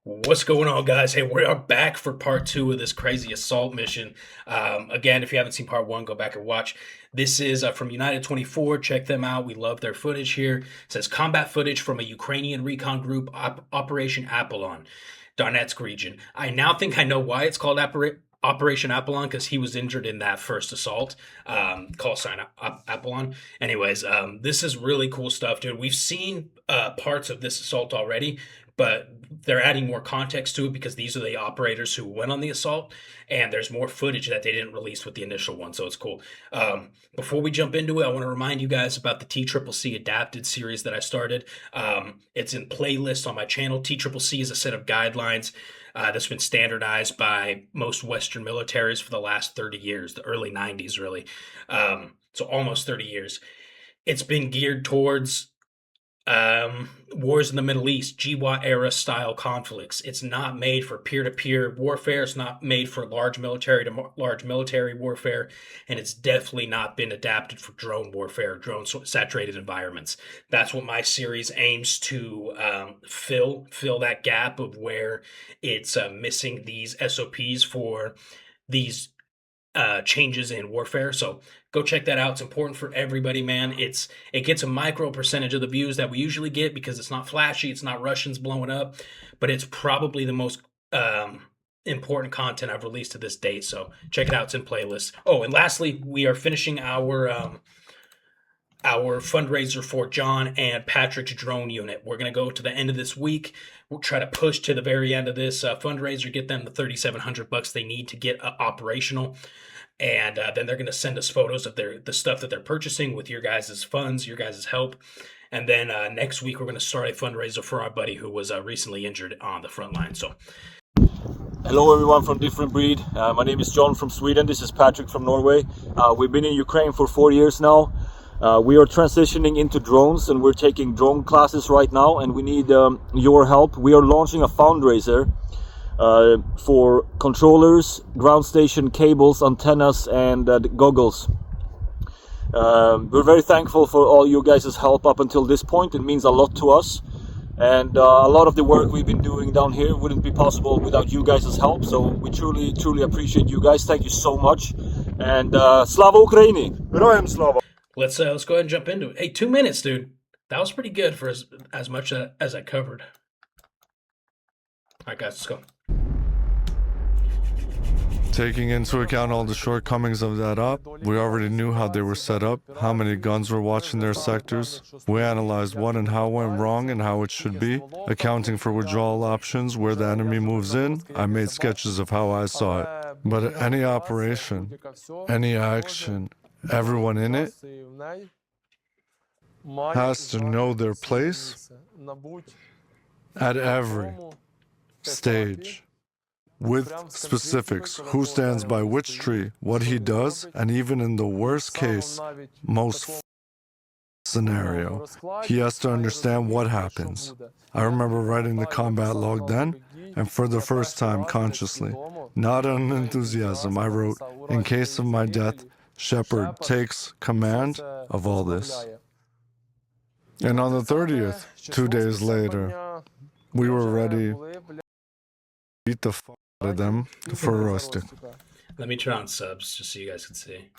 What's going on, guys? Hey, we are back for part two of this crazy assault mission. Again, if you haven't seen part one, go back and watch. This is from United 24. Check them out. We love their footage here. It says combat footage from a Ukrainian recon group, Operation Apollon, Donetsk region. I now think I know why it's called Operation Apollon, because he was injured in that first assault. Call sign Apollon. Anyways, this is really cool stuff, dude. We've seen parts of this assault already, but they're adding more context to it because these are the operators who went on the assault, and there's more footage that they didn't release with the initial one, so it's cool. Before we jump into it, I want to remind you guys about the TCCC Adapted series that I started. It's in playlists on my channel. TCCC is a set of guidelines that's been standardized by most Western militaries for the last 30 years, the early 90s, really. So almost 30 years. It's been geared towards wars in the Middle East, GWOT era style conflicts. It's not made for peer-to-peer warfare. It's not made for large military to large military warfare, and it's definitely not been adapted for drone warfare, drone saturated environments. That's what my series aims to fill that gap of where it's missing these SOPs for these changes in warfare. So go check that out. It's important for everybody, man. It gets a micro percentage of the views that we usually get because it's not flashy, it's not Russians blowing up, but it's probably the most important content I've released to this date. So check it out. It's in playlists. Oh, and lastly, we are finishing our fundraiser for John and Patrick's drone unit. We're going to go to the end of this week. We'll try to push to the very end of this fundraiser, get them the $3,700 they need to get operational. And then they're going to send us photos of the stuff that they're purchasing with your guys' funds, your guys' help. And then next week, we're going to start a fundraiser for our buddy who was recently injured on the front line. So, hello everyone from Different Breed. My name is John from Sweden. This is Patrick from Norway. We've been in Ukraine for 4 years now. We are transitioning into drones, and we're taking drone classes right now, and we need your help. We are launching a fundraiser for controllers, ground station cables, antennas, and goggles. We're very thankful for all you guys' help up until this point. It means a lot to us, and a lot of the work we've been doing down here wouldn't be possible without you guys' help. So we truly appreciate you guys. Thank you so much, and Slava Ukraini! Героям слава! Let's go ahead and jump into it. Hey, 2 minutes, dude. That was pretty good for as much as I covered. All right, guys, let's go. Taking into account all the shortcomings of that op, we already knew how they were set up, how many guns were watching their sectors. We analyzed what and how went wrong and how it should be, accounting for withdrawal options where the enemy moves in. I made sketches of how I saw it. But any operation, any action, everyone in it has to know their place at every stage, with specifics, who stands by which tree, what he does, and even in the worst case, most scenario, he has to understand what happens. I remember writing the combat log then, and for the first time consciously, not an enthusiasm, I wrote, in case of my death, Shepard takes command of all this. And on the 30th, 2 days later, we were ready to beat the f*** out of them for roasting. Let me turn on subs just so you guys can see.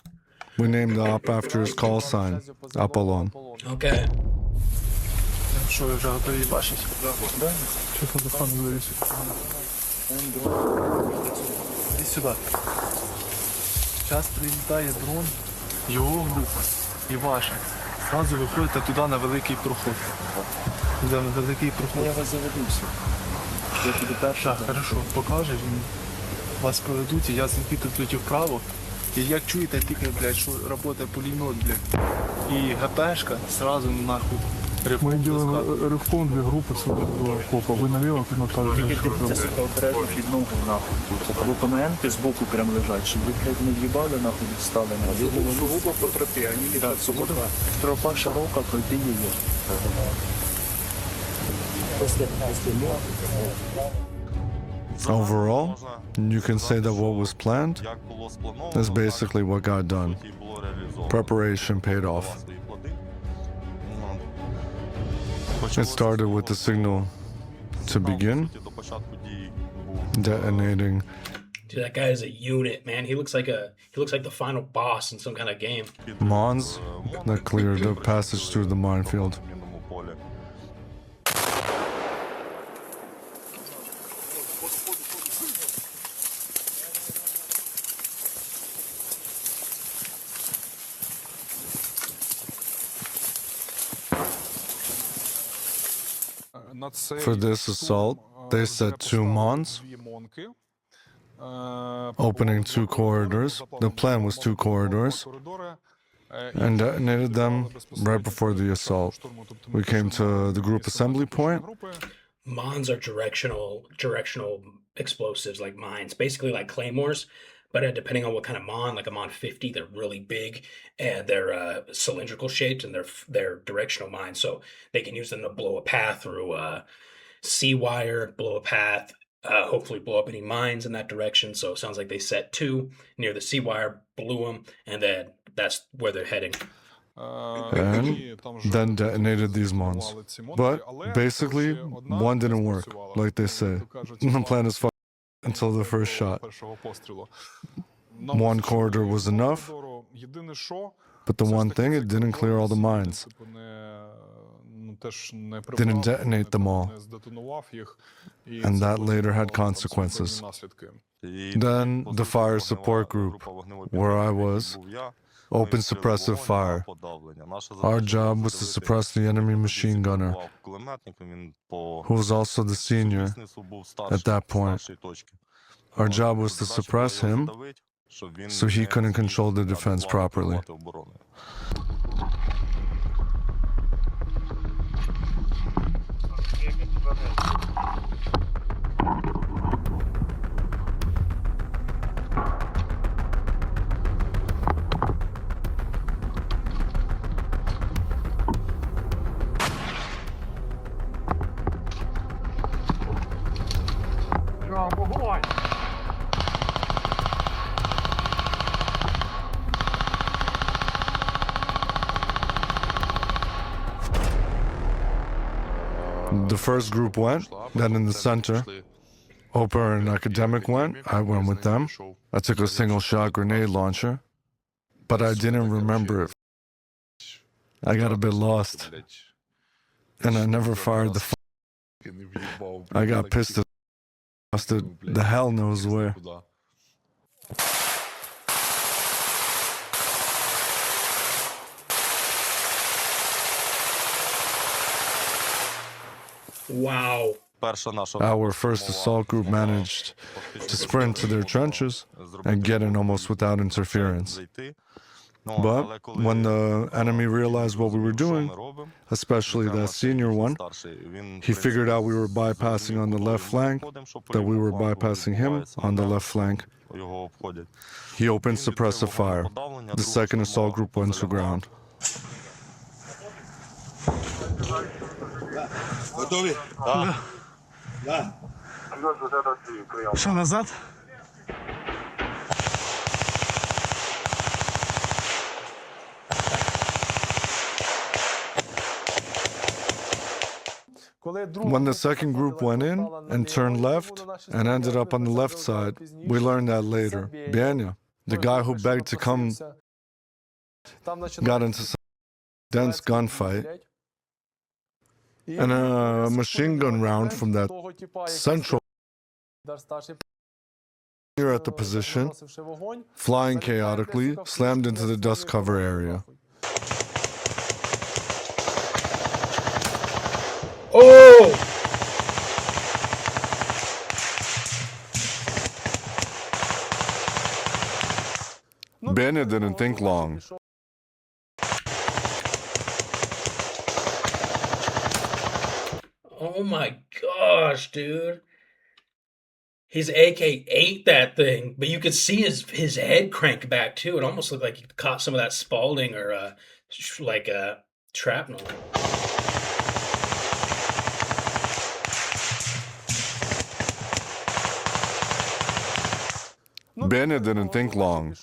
We named the op after his call sign, Apollon. Okay. Що ви вже готові бачити? Що телефон вирішив? Іди сюди. Зараз прилітає дрон, його група і ваша. Зразу виходите туди на великий проход. На великий проход. Я вас заведу все. Я тобі перший. Так, хорошо, покажеш, вас проведуть, і я звідки тут вправо. І як чуєте, тільки, блядь, що працює пулемет, блядь, і ГПшка, зразу нахуй. Мы делаем рывком 2 группы с копа. Вы налево, ну так же. Це, сука, обережно під ногу, нахуй. Або ПМН-ки збоку прям лежать, щоб ви, блядь, не в'їбали, нахуй, відстали. Сугубо по тропі, а не так, сугубо. Тропа широка, пройти її. Overall, you can say that what was planned is basically what got done. Preparation paid off. It started with the signal to begin detonating. Dude, that guy is a unit, man. He looks like the final boss in some kind of game. Mons that cleared the passage through the minefield. For this assault, they set 2 Mons, opening 2 corridors. The plan was 2 corridors, and detonated them right before the assault. We came to the group assembly point. Mons are directional explosives like mines, basically like claymores. But depending on what kind of Mon, like a Mon 50, they're really big and they're cylindrical shaped and they're directional mines, so they can use them to blow a path through sea wire, blow a path, hopefully blow up any mines in that direction. So it sounds like they set 2 near the sea wire, blew them, and then that's where they're heading. And then detonated these Mons. But basically, one didn't work, like they say. The plan is until the first shot. 1 corridor was enough, but the one thing, it didn't clear all the mines. Didn't detonate them all. And that later had consequences. Then the fire support group, where I was, opened suppressive fire. Our job was to suppress the enemy machine gunner, who was also the senior at that point. Our job was to suppress him so he couldn't control the defense properly. The first group went, then in the center, Oprah and Academic went, I went with them. I took a single shot grenade launcher, but I didn't remember it. I got a bit lost, and I never fired the I got pissed off the hell knows where. Wow. Our first assault group managed to sprint to their trenches and get in almost without interference. But when the enemy realized what we were doing, especially that senior one, he figured out we were bypassing on the left flank, that we were bypassing him on the left flank. He opened suppressive fire. The second assault group went to ground. Готові? Так. Да. Що, назад? When the second group went in and turned left and ended up on the left side, we learned that later. Benya, the guy who begged to come, got into some dense gunfight, and a machine gun round from that central here at the position, flying chaotically, slammed into the dust cover area. Oh! Benya didn't think long. Oh my gosh, dude. His AK ate that thing, but you could see his head crank back too. It almost looked like he caught some of that Spalding or shrapnel. Benya didn't think long.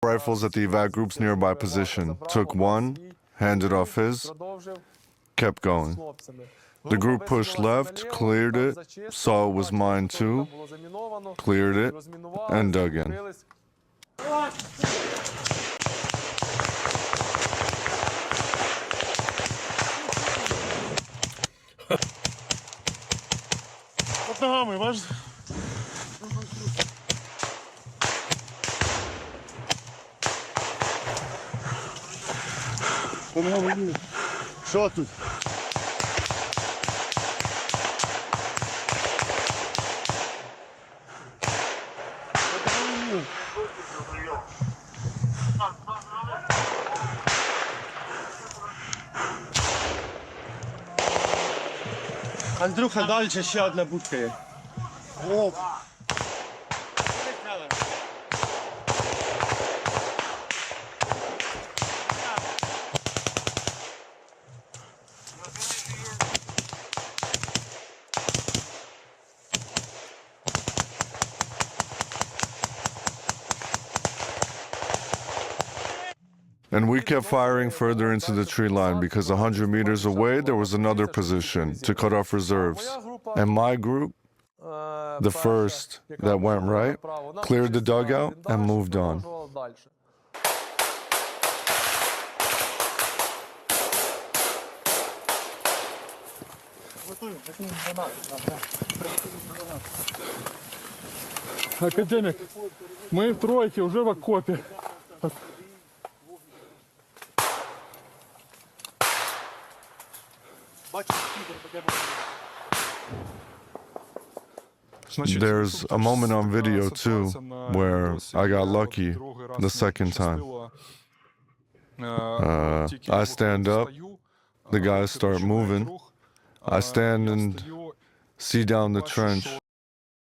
Rifles at the evac group's nearby position. Took one, handed off his, kept going. The group pushed left, cleared it, saw it was mine too, cleared it, and dug in. Под ногами, бачиш? Що тут? Андрюха, далі ще одна будка є. О! And we kept firing further into the tree line because 100 meters away there was another position to cut off reserves. And my group, the first that went right, cleared the dugout and moved on. Академик, мы в тройке, уже в окопе. There's a moment on video too where I got lucky the second time. I stand up, the guys start moving. I stand and see down the trench.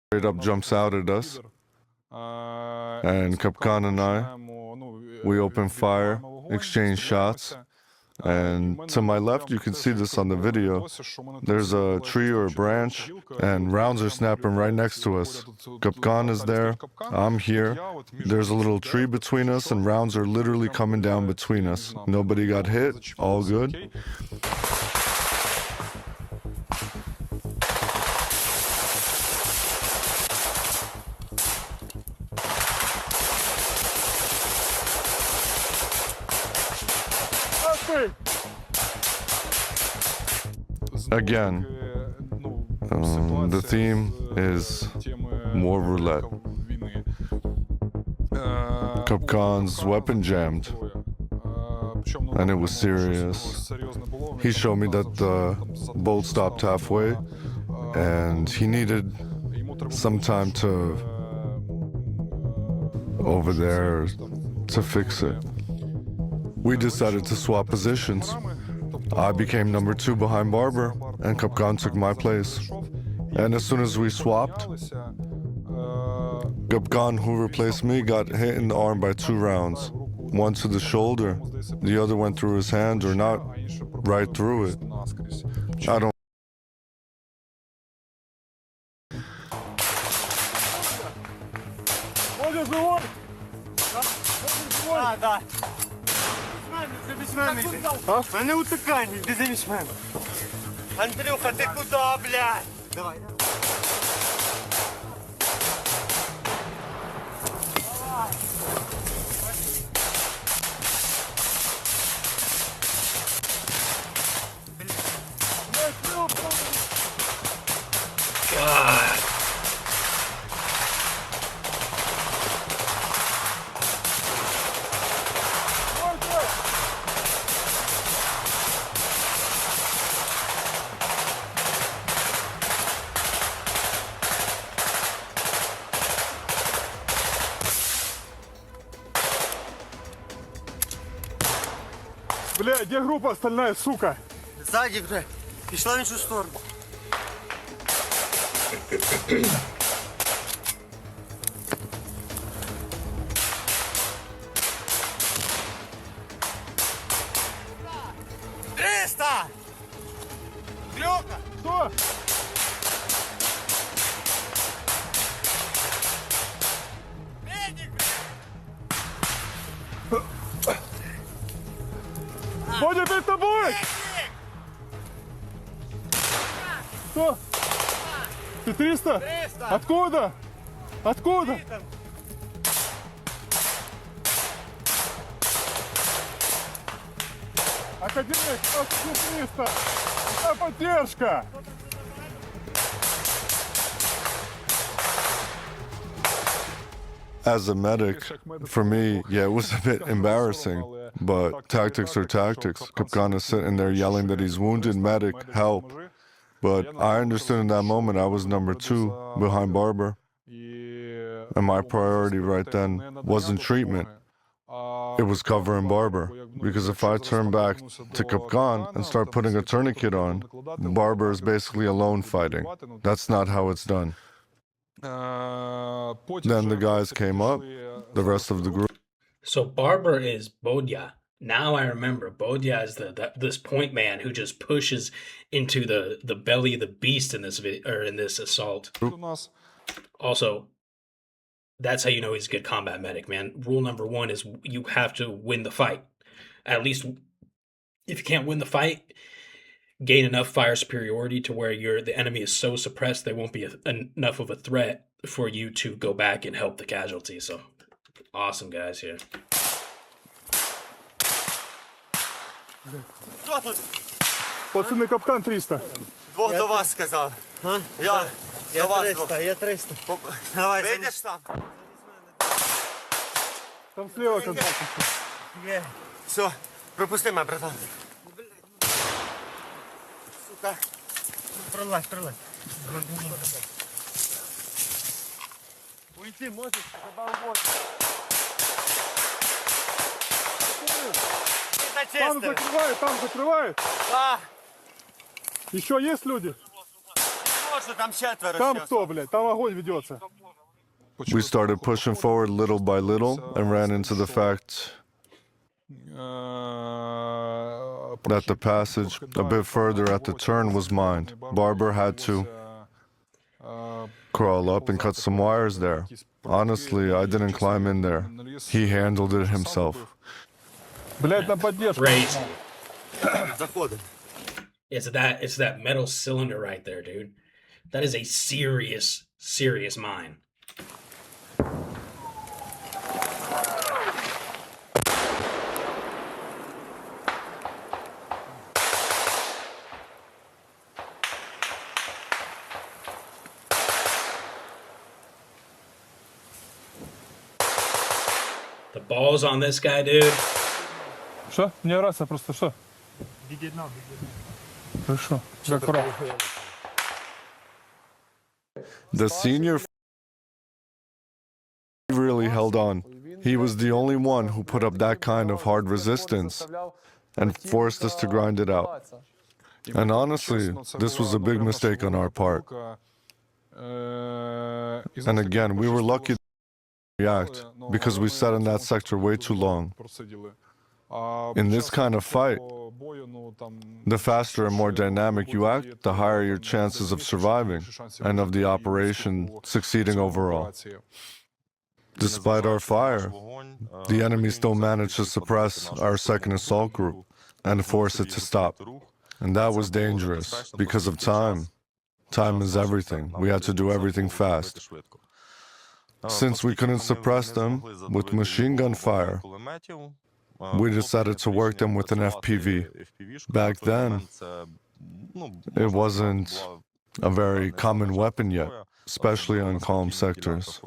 Straight up jumps out at us. And Kapkan and I, we open fire, exchange shots. And to my left, you can see this on the video. There's a tree or a branch, and rounds are snapping right next to us. Kapkan is there, I'm here. There's a little tree between us, and rounds are literally coming down between us. Nobody got hit, all good. Again, the theme is war roulette. Kapkan's weapon jammed, and it was serious. He showed me that the bolt stopped halfway, and he needed some time to over there to fix it. We decided to swap positions. I became number 2 behind Barber, and Kapkan took my place. And as soon as we swapped, Kapkan, who replaced me, got hit in the arm by 2 rounds. One to the shoulder, the other went through his hand, or not right through it. I don't. Мене утикання, де замість мене? Андрюха, ти куди, блядь? Давай. God. Бля, где группа остальная, сука? Ззаді вже. Пішла в іншу сторону. Криста! Глюка! Что? Медик! Бодя, перед тобой! Что? Ты 300? 300. Откуда? Откуда? Академик, у нас 300. Это поддержка. As a medic, for me, yeah, it was a bit embarrassing, but tactics are tactics. Kapkan is sitting there yelling that he's wounded, medic, help. But I understood in that moment I was number 2 behind Barber. And my priority right then wasn't treatment. It was covering Barber. Because if I turn back to Kapkan and start putting a tourniquet on, Barber is basically alone fighting. That's not how it's done. Then the guys came up, the rest of the group. So Barber is Bodya. Now I remember Bodya is this point man who just pushes into the belly of the beast in this video or in this assault. Also, that's how you know he's a good combat medic, man. Rule number 1 is you have to win the fight. At least if you can't win the fight, gain enough fire superiority to where the enemy is so suppressed they won't be enough of a threat for you to go back and help the casualty. So awesome guys here. Хто тут? Пацаны, капкан 300. Двох до вас сказав. Я до вас 300, я 300. Давай, вийдеш там? Там слева контакт. Є. Все, пропусти мене, братан. Сука. Пролазь. Уйти можеш, забав воду. Там закрывает. А, Еще есть люди? можу, там 4. Там кто, блядь? Там огонь ведется. We started pushing forward little by little and ran into the fact that the passage a bit further at the turn was mined. Barber had to crawl up and cut some wires there. Honestly, I didn't climb in there. He handled it himself. Блядь, на поддержку. Crazy. Заходимо. It's that metal cylinder right there, dude. That is a serious mine. The balls on this guy, dude. Что? Мне рация просто, что? Хорошо. Аккуратно. The senior really held on. He was the only one who put up that kind of hard resistance and forced us to grind it out. And honestly, this was a big mistake on our part. And again, we were lucky to react because we sat in that sector way too long. In this kind of fight, the faster and more dynamic you act, the higher your chances of surviving and of the operation succeeding overall. Despite our fire, the enemy still managed to suppress our second assault group and force it to stop. And that was dangerous because of time. Time is everything. We had to do everything fast. Since we couldn't suppress them with machine gun fire, we decided to work them with an FPV. Back then, it wasn't a very common weapon yet, especially on calm sectors.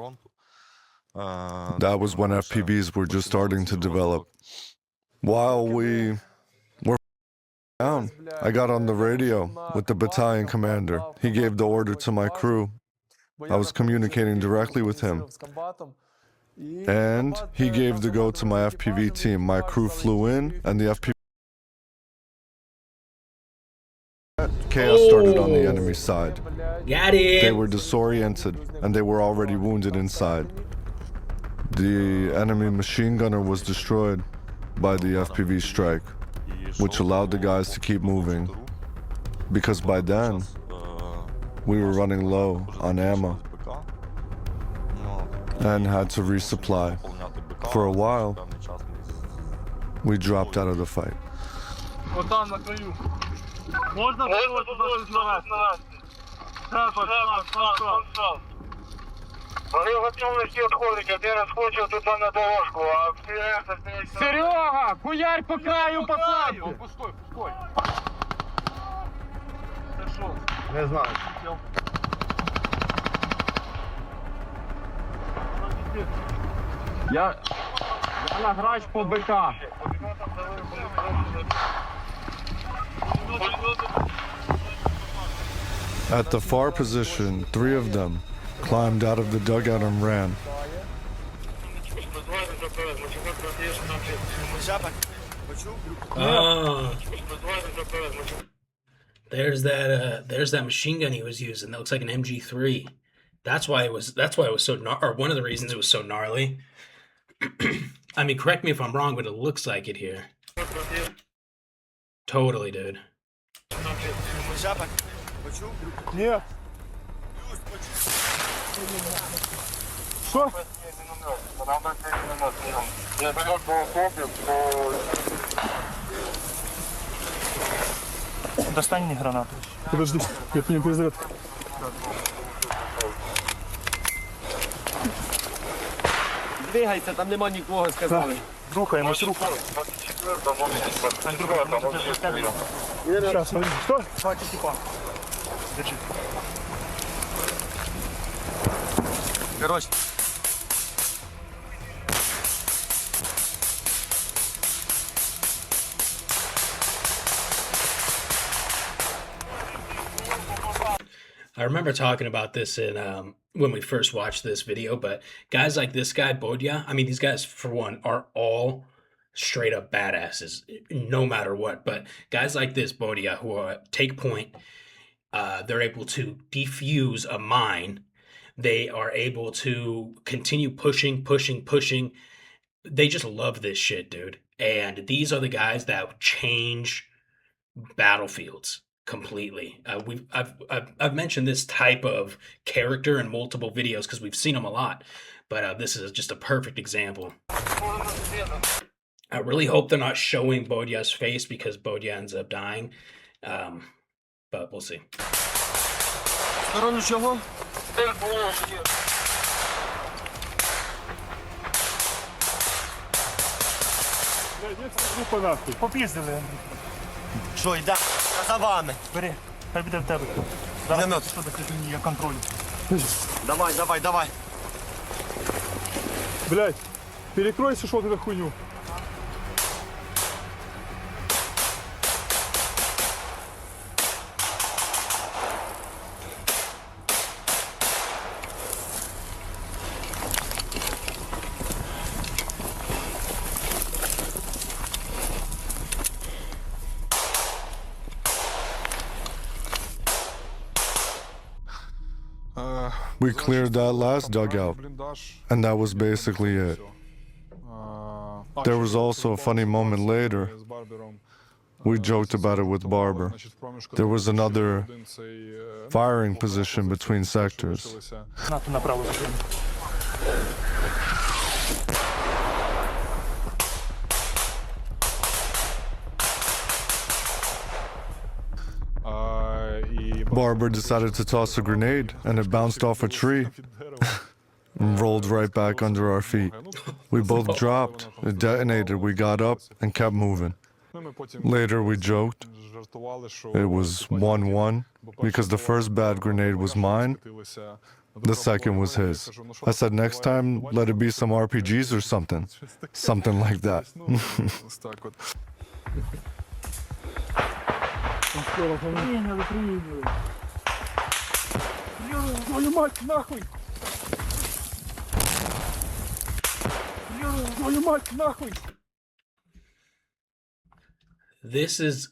That was when FPVs were just starting to develop. While we were down, I got on the radio with the battalion commander. He gave the order to my crew. I was communicating directly with him. And he gave the go to my FPV team. My crew flew in, and the FPV chaos started on the enemy side. Got it. They were disoriented, and they were already wounded inside. The enemy machine gunner was destroyed by the FPV strike, which allowed the guys to keep moving. Because by then, we were running low on ammo and had to resupply. For a while, we dropped out of the fight. Вот там на краю. Можно туди щось навести? Вони в готовності відходять, один розскочив туди на дорожку, а всі решта стоять... Серега, хуярь по краю посадки! Пустой. Не знаю. Я на грач по БК. At the far position, 3 of them climbed out of the dugout and ran. Oh. There's that machine gun he was using. That looks like an MG3. That's why it was so or one of the reasons it was so gnarly. I mean, correct me if I'm wrong, but it looks like it here. Totally, dude. Ні. Що? Достань мені гранату. Подожди, я по ним перезарядка. Двигайся, там нема нікого, сказали. Рухаємось, рухаємось. Сейчас, смотри. Что? Бачу, типа. Держи. Короче. I remember talking about this in when we first watched this video, but guys like this guy, Bodya, I mean, these guys, for one, are all straight up badasses, no matter what. But guys like this, Bodya, who are take point, they're able to defuse a mine. They are able to continue pushing. They just love this shit, dude. And these are the guys that change battlefields completely. I've mentioned this type of character in multiple videos because we've seen them a lot, but this is just a perfect example. I really hope they're not showing Bodya's face because Bodya ends up dying, but we'll see. Сторону чого? Група нахуй. Попіздили, Андрій. Що, йде? За вами. Бери, хай буде в тебе. Зараз Гранат. що таке я контролю. Давай. Блядь, перекройся, что ты за хуйню. We cleared that last dugout, and that was basically it. There was also a funny moment later. We joked about it with Barber. There was another firing position between sectors. Гранату направо закину. Barber decided to toss a grenade, and it bounced off a tree and rolled right back under our feet. We both dropped, it detonated, we got up and kept moving. Later we joked it was 1-1 because the first bad grenade was mine, the second was his. I said next time let it be some RPGs or something. Something like that. Прийняли. Твою мать, нахуй! Твою мать, нахуй! This is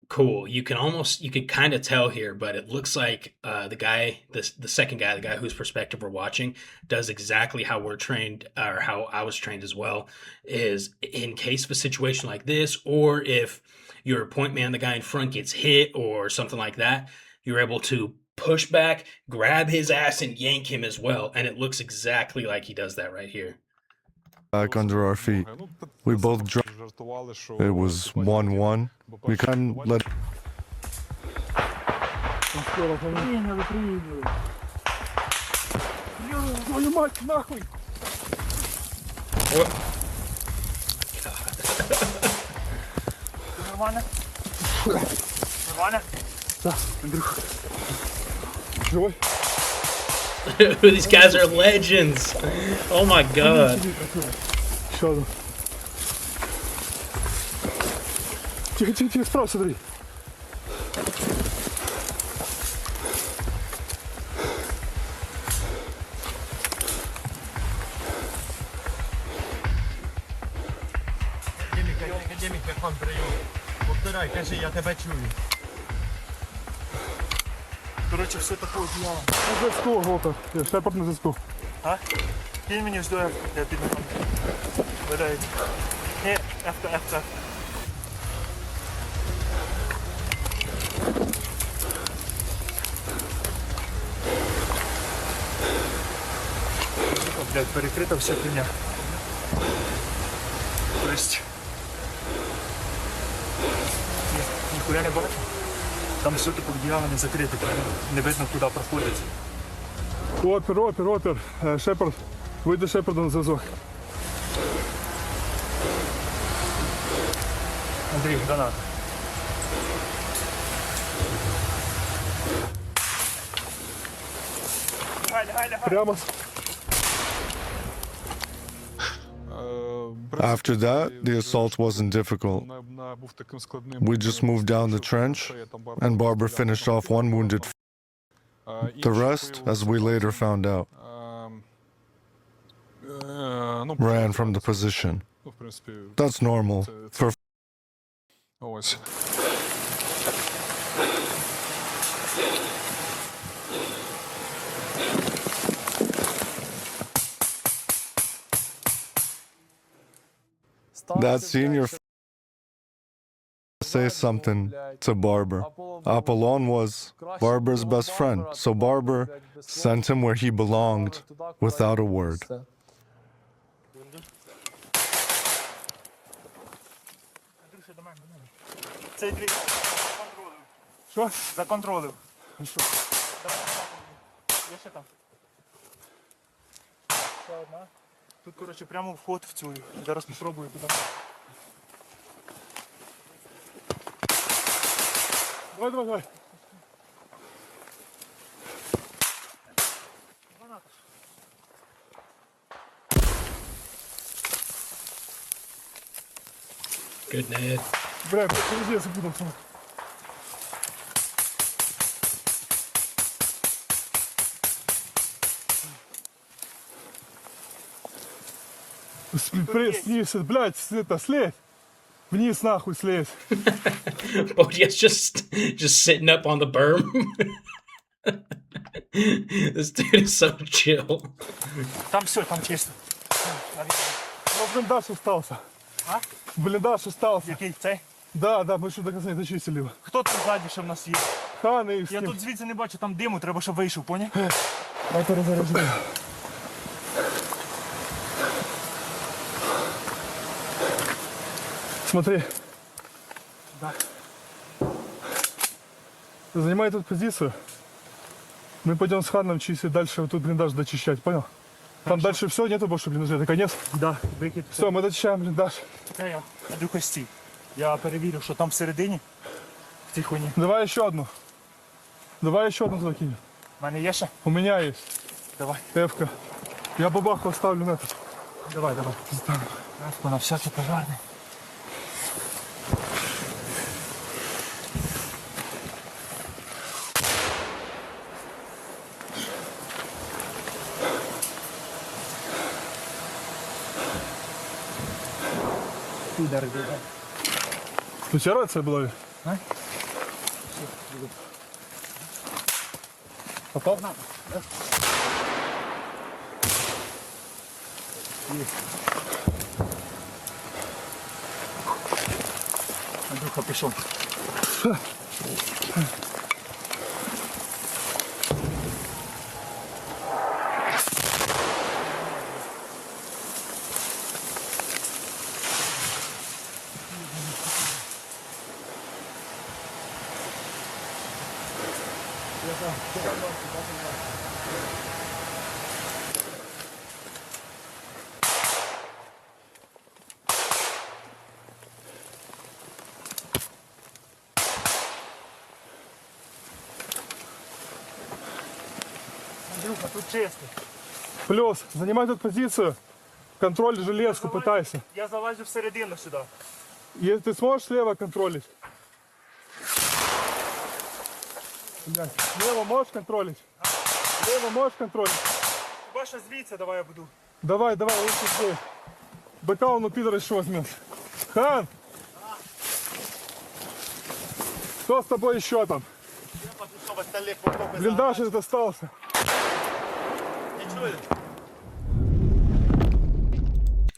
cool. You can kind of tell here, but it looks like the second guy, the guy whose perspective we're watching, does exactly how we're trained, or how I was trained as well, is in case of a situation like this, or if your point man, the guy in front, gets hit or something like that, you're able to push back, grab his ass, and yank him as well. And it looks exactly like he does that right here. Back under our feet. We both dropped. It was 1-1. We couldn't let. Приняли, приняли. Твою мать, нахуй! What? Нормально? Нормально? Да, Андрюха. Живой? These guys are legends. Oh my god. Еще одну. Тихо, тихо, тихо, справа смотри. Академік, мікрофон прийом. Повторяй, кажи, я тебе чую. Коротше, все таке одіяло. На зв'язку, Волта. Шепард на зв'язку. А? Кинь мені жду F, я піднімаю. Видається. Ні, F. Блядь, перекрита вся хуйня. Тобто... Ніхуя не бачу. Там все таке одіяло не закрите, не видно, куди проходить. Опер. Шепард. Вийди Шепарда на зв'язок. Андрій, гранат. Лягай. Прямо. After that, the assault wasn't difficult. We just moved down the trench, and Barber finished off one wounded. The rest, as we later found out, ran from the position. That's normal for. Ось. That senior say something to Barber. Apollon was Barber's best friend, so Barber sent him where he belonged without a word. Цей дві законтролив. Що? Законтролив. Є ще там? Ще одна. Тут, коротше, прямо вход в цю. Зараз спробую туди. Давай. Good Ned. Бля, подожди, я запутался. Снизь, блядь, это, слезь. Вниз нахуй слезь. Bodhi's just sitting up on the berm. This dude is so chill. Там все, там чисто. Ну, блиндаж остался. А? Блиндаж остался. Який цей? Да, мы что до конца не дочистили его. Хто тут ззаді, що в нас є? Ханы и Я все. тут звідси не бачу, там диму, треба, щоб вийшов, поняв? Давай перезаряжай. Смотри. Да. Занимай тут позицию. Мы пойдем с Ханом чистить дальше, вот тут блиндаж дочищать, понял? Там дальше все, нету больше блиндажа, это конец? Да, викид. Все, мы дочищаем блиндаж. Це я. Андрюха, стій. Я перевірю, що там всередині, в цій хуйні. Давай еще одну туда кинем. У мене є ще? У меня есть. Давай. Эвка. Я бабаху оставлю на этот. Давай. Рафку на всякий пожарний. Удар, да. У тебя рация была? А? Попал? Андрюха пішов. Андрюха, тут чисто. Плюс, занимай тут позицию. Контроль железку пытайся. Я залазю всередину сюди. И ты сможешь слева контролить? Блядь, слева можешь контролить? Слева можешь контролить? Хіба що звідси давай я буду. Давай, лучше здесь. БК он у пидора еще возьмет. Хан! Кто с тобой еще там? Я пішов остальних вокруг. Блиндаж этот остался. Не чую.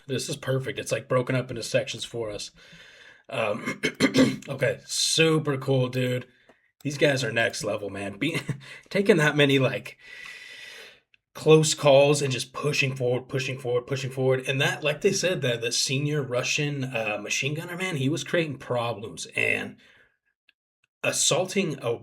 This is perfect. It's like broken up into sections for us. Okay, super cool, dude. These guys are next level, man. Taking that many like close calls and just pushing forward. And that, like they said, the senior Russian machine gunner, man, he was creating problems, and assaulting a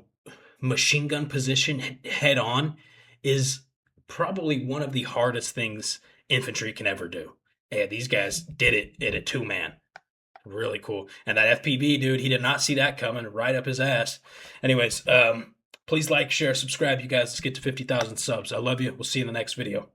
machine gun position head on is probably one of the hardest things infantry can ever do. Yeah, these guys did it in a 2-man. Really cool. And that FPV, dude, he did not see that coming right up his ass. Anyways, please like, share, subscribe, you guys. Let's get to 50,000 subs. I love you. We'll see you in the next video.